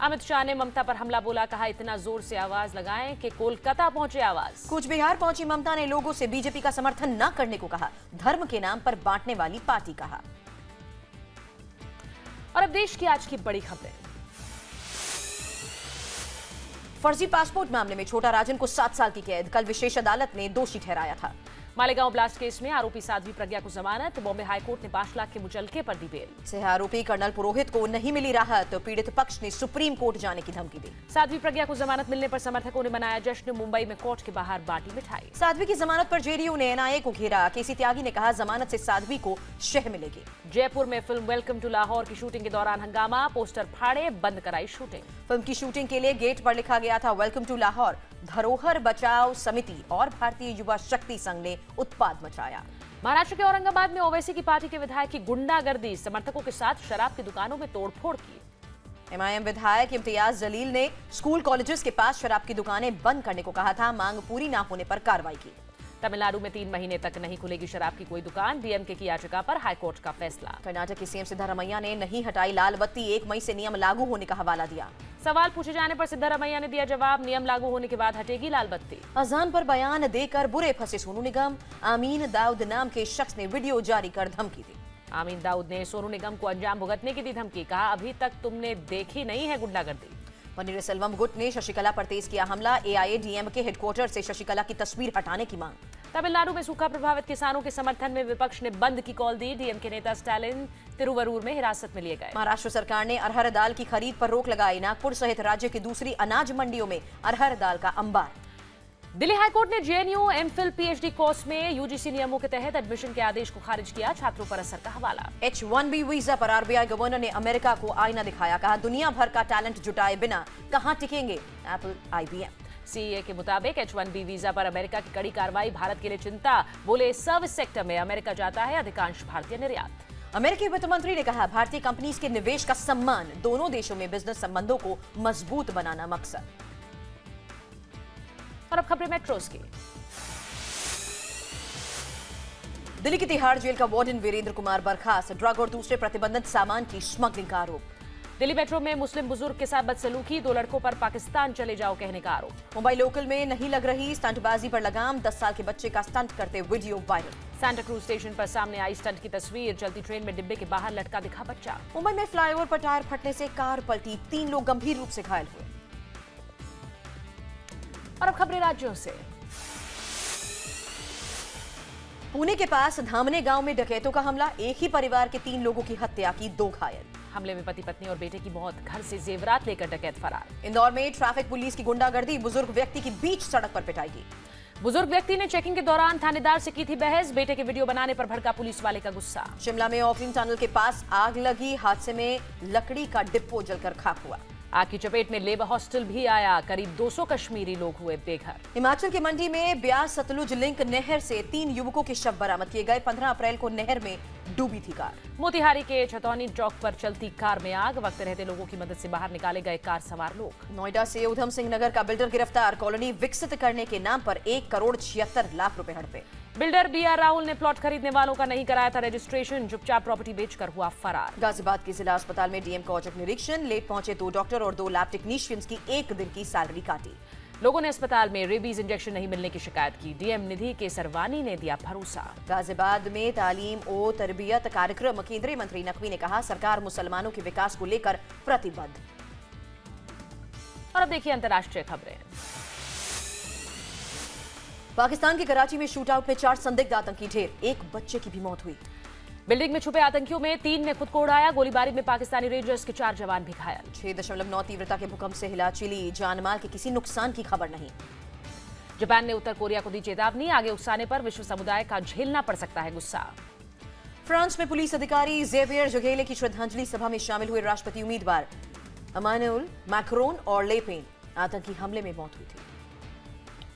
अमित शाह ने ममता पर हमला बोला, कहा इतना जोर से आवाज लगाएं कि कोलकाता पहुंचे आवाज। कूच बिहार पहुंची ममता ने लोगों से बीजेपी का समर्थन न करने को कहा, धर्म के नाम पर बांटने वाली पार्टी कहा। और अब देश की आज की बड़ी खबरें। फर्जी पासपोर्ट मामले में छोटा राजन को 7 साल की कैद, कल विशेष अदालत ने दोषी ठहराया था। मालेगांव ब्लास्ट केस में आरोपी साध्वी प्रज्ञा को जमानत, बॉम्बे हाईकोर्ट ने 5 लाख के मुचलके पर दी बेल। सह आरोपी कर्नल पुरोहित को नहीं मिली राहत, तो पीड़ित पक्ष ने सुप्रीम कोर्ट जाने की धमकी दी। साध्वी प्रज्ञा को जमानत मिलने पर समर्थकों ने मनाया जश्न, मुंबई में कोर्ट के बाहर बांटी मिठाई। साध्वी की जमानत पर जेडीयू ने एनआईए को घेरा, केसी त्यागी ने कहा जमानत से साध्वी को शह मिलेगी। जयपुर में फिल्म वेलकम टू लाहौर की शूटिंग के दौरान हंगामा, पोस्टर फाड़े, बंद कराई शूटिंग। फिल्म की शूटिंग के लिए गेट पर लिखा गया था वेलकम टू लाहौर। धरोहर बचाओ समिति और भारतीय युवा शक्ति संघ ने उत्पाद मचाया। महाराष्ट्र के औरंगाबाद में ओवैसी की पार्टी के विधायक की गुंडागर्दी, समर्थकों के साथ शराब की दुकानों में तोड़फोड़ की। एमआईएम विधायक इम्तियाज जलील ने स्कूल कॉलेजेस के पास शराब की दुकानें बंद करने को कहा था, मांग पूरी न होने पर कार्रवाई की। तमिलनाडु में 3 महीने तक नहीं खुलेगी शराब की कोई दुकान, डीएमके की याचिका पर हाईकोर्ट का फैसला। कर्नाटक के सीएम सिद्धारमैया ने नहीं हटाई लाल बत्ती, 1 मई से नियम लागू होने का हवाला दिया। सवाल पूछे जाने पर सिद्धारमैया ने दिया जवाब, नियम लागू होने के बाद हटेगी लाल बत्ती। अजान पर बयान देकर बुरे फंसे सोनू निगम, आमीन दाऊद नाम के शख्स ने वीडियो जारी कर धमकी दी। आमीन दाऊद ने सोनू निगम को अंजाम भुगतने की दी धमकी, कहा अभी तक तुमने देखी नहीं है गुंडागर्दी। पनीरसेल्वम गुट ने शशिकला पर तेज किया हमला, एआईएडीएमके हेडक्वार्टर से शशिकला की तस्वीर हटाने की मांग। तमिलनाडु में सूखा प्रभावित किसानों के समर्थन में विपक्ष ने बंद की कॉल दी, डीएमके नेता स्टालिन तिरुवरूर में हिरासत में लिए गए। महाराष्ट्र सरकार ने अरहर दाल की खरीद पर रोक लगाई, नागपुर सहित राज्य की दूसरी अनाज मंडियों में अरहर दाल का अंबार। दिल्ली हाईकोर्ट ने जेएनयू एमफिल पीएचडी कोर्स में यूजीसी नियमों के तहत एडमिशन के आदेश को खारिज किया, छात्रों पर असर का हवाला। H1B वीजा पर आरबीआई गवर्नर ने अमेरिका को आईना दिखाया, कहा दुनिया भर का टैलेंट जुटाए बिना कहां टिकेंगे एप्पल आईबीएम। सीए के मुताबिक H1B वीजा पर अमेरिका की कड़ी कार्रवाई भारत के लिए चिंता, बोले सर्विस सेक्टर में अमेरिका जाता है अधिकांश भारतीय निर्यात। अमेरिकी वित्त मंत्री ने कहा भारतीय कंपनीज के निवेश का सम्मान, दोनों देशों में बिजनेस संबंधों को मजबूत बनाना मकसद। और अब खबरें मेट्रोस की। दिल्ली की तिहाड़ जेल का वार्डन वीरेंद्र कुमार बर्खास्त, ड्रग और दूसरे प्रतिबंधित सामान की स्मगलिंग का आरोप। दिल्ली मेट्रो में मुस्लिम बुजुर्ग के साथ बदसलूकी, 2 लड़कों पर पाकिस्तान चले जाओ कहने का आरोप। मुंबई लोकल में नहीं लग रही स्टंटबाजी पर लगाम, 10 साल के बच्चे का स्टंट करते video viral. Santa cruise station पर सामने आई स्टंट की तस्वीर, चलती ट्रेन में डिब्बे के बाहर लटका दिखा बच्चा। मुंबई में फ्लाईओवर पर टायर फटने से कार पलटी, 3 लोग गंभीर रूप से घायल हुए। और अब खबरें राज्यों से। पुणे के पास धामने गांव में डकैतों का हमला, एक ही परिवार के 3 लोगों की हत्या की, 2 घायल। हमले में पति पत्नी और बेटे की मौत, घर से जेवरात लेकर डकैत फरार। इंदौर में ट्रैफिक पुलिस की गुंडागर्दी, बुजुर्ग व्यक्ति की बीच सड़क पर पिटाई की। बुजुर्ग व्यक्ति ने चेकिंग के दौरान थानेदार से की थी बहस, बेटे के वीडियो बनाने पर भड़का पुलिस वाले का गुस्सा। शिमला में ऑकलिन टनल के पास आग लगी, हादसे में लकड़ी का डिपो जलकर खाक हुआ। आग की चपेट में लेबर हॉस्टल भी आया, करीब 200 कश्मीरी लोग हुए बेघर। हिमाचल के मंडी में ब्यास सतलुज लिंक नहर से 3 युवकों के शव बरामद किए गए, 15 अप्रैल को नहर में डूबी थी कार। मोतिहारी के छतौनी चौक पर चलती कार में आग, वक्त रहते लोगों की मदद से बाहर निकाले गए कार सवार लोग। नोएडा से उधम सिंह नगर का बिल्डर गिरफ्तार, कॉलोनी विकसित करने के नाम पर 1 करोड़ 76 लाख रुपए हड़पे। बिल्डर बीआर राहुल ने प्लॉट खरीदने वालों का नहीं कराया था रजिस्ट्रेशन, चुपचाप प्रॉपर्टी बेचकर हुआ फरार। गाजियाबाद के जिला अस्पताल में डीएम का औचक निरीक्षण, लेट पहुंचे 2 डॉक्टर और 2 लैब टेक्नीशियंस की 1 दिन की सैलरी काटी। लोगों ने अस्पताल में रेबीज इंजेक्शन नहीं मिलने की शिकायत की, डीएम निधि केसरवानी ने दिया भरोसा। गाजियाबाद में तालीम और तरबियत कार्यक्रम, केंद्रीय मंत्री नकवी ने कहा सरकार मुसलमानों के विकास को लेकर प्रतिबद्ध। और अब देखिए अंतर्राष्ट्रीय खबरें। पाकिस्तान के कराची में शूटआउट में 4 संदिग्ध आतंकी ढेर, 1 बच्चे की भी मौत हुई। बिल्डिंग में छुपे आतंकियों में 3 ने खुद को उड़ाया, गोलीबारी में पाकिस्तानी रेंजर्स के 4 जवान भी घायल। 6.9 तीव्रता के भूकंप से हिला चिली, जानमाल के किसी नुकसान की खबर नहीं। जापान ने उत्तर कोरिया को दी चेतावनी, आगे उकसाने पर विश्व समुदाय का झेलना पड़ सकता है गुस्सा। फ्रांस में पुलिस अधिकारी जेवियर जोगेले की श्रद्धांजलि सभा में शामिल हुए राष्ट्रपति उम्मीदवार इमानुएल मैक्रोन और ले पेन, आतंकी हमले में मौत हुई थी।